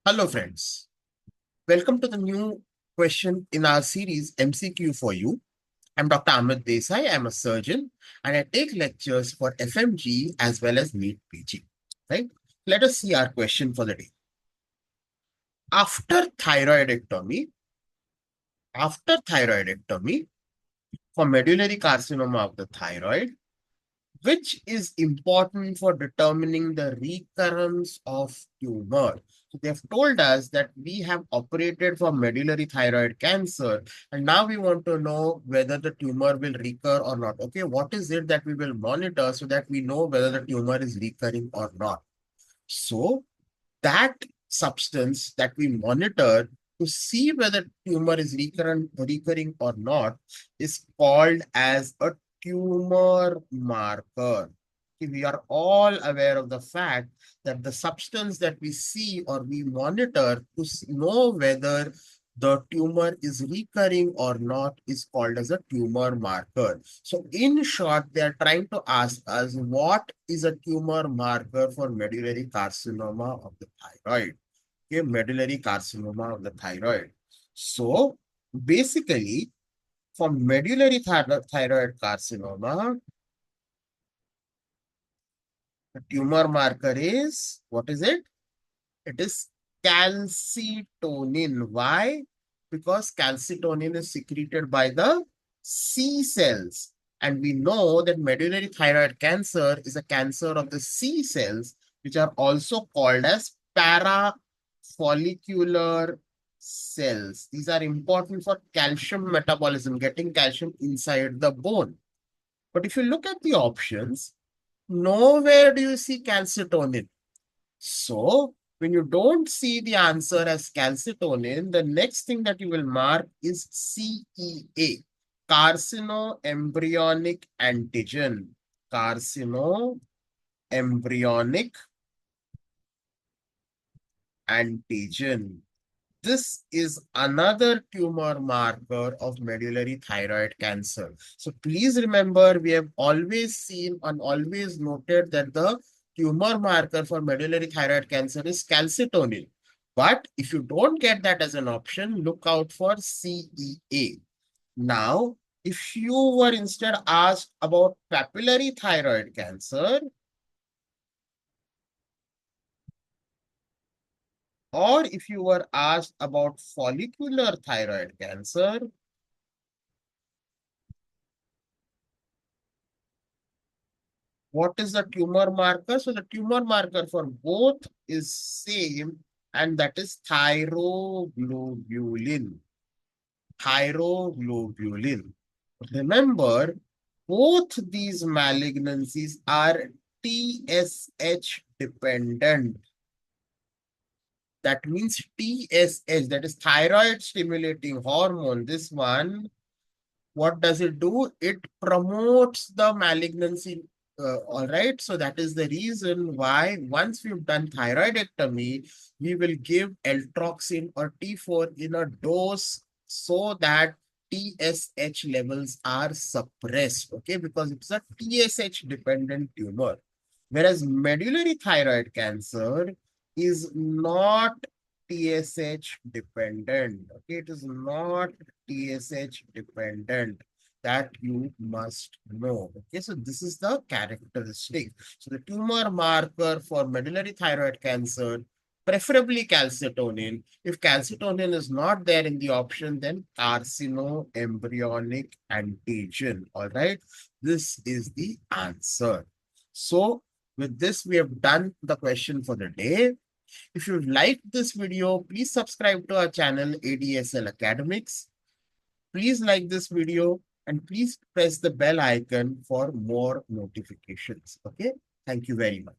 Hello friends, welcome to the new question in our series MCQ for you. I'm Dr. Amit Desai. I'm a surgeon and I take lectures for FMGE as well as NEET PG. Right? Let us see our question for the day. After thyroidectomy, after thyroidectomy for medullary carcinoma of the thyroid, which is important for determining the recurrence of tumor. So they have told us that we have operated for medullary thyroid cancer, and now we want to know whether the tumor will recur or not. Okay, what is it that we will monitor so that we know whether the tumor is recurring or not? So that substance that we monitor to see whether tumor is recurring or not is called as a tumor marker. We are all aware of the fact that the substance that we see or we monitor to know whether the tumor is recurring or not is called as a tumor marker. So in short, they are trying to ask us what is a tumor marker for medullary carcinoma of the thyroid. Okay, medullary carcinoma of the thyroid. So basically, for medullary thyroid carcinoma, the tumor marker is, what is it? It is calcitonin. Why? Because calcitonin is secreted by the C cells. And we know that medullary thyroid cancer is a cancer of the C cells, which are also called as parafollicular cells. These are important for calcium metabolism, getting calcium inside the bone. But if you look at the options, nowhere do you see calcitonin. So, when you don't see the answer as calcitonin, the next thing that you will mark is CEA, carcinoembryonic antigen. Carcinoembryonic antigen. This is another tumor marker of medullary thyroid cancer. So please remember, we have always seen and always noted that the tumor marker for medullary thyroid cancer is calcitonin. But if you don't get that as an option, look out for CEA. Now, if you were instead asked about papillary thyroid cancer, or if you were asked about follicular thyroid cancer, what is the tumor marker? So the tumor marker for both is same, and that is thyroglobulin. Thyroglobulin. Remember, both these malignancies are TSH dependent. That means TSH, that is thyroid stimulating hormone. This one, what does it do? It promotes the malignancy. All right. So that is the reason why once we've done thyroidectomy, we will give Eltroxin or T4 in a dose so that TSH levels are suppressed. Okay. Because it's a TSH dependent tumor. Whereas medullary thyroid cancer is not TSH dependent. Okay. It is not TSH dependent, that you must know. Okay, so this is the characteristic. So the tumor marker for medullary thyroid cancer, preferably calcitonin. If calcitonin is not there in the option, then carcinoembryonic antigen. All right, this is the answer. So with this, we have done the question for the day. If you like this video, please subscribe to our channel ADSL Academics. Please like this video and please press the bell icon for more notifications. Okay. Thank you very much.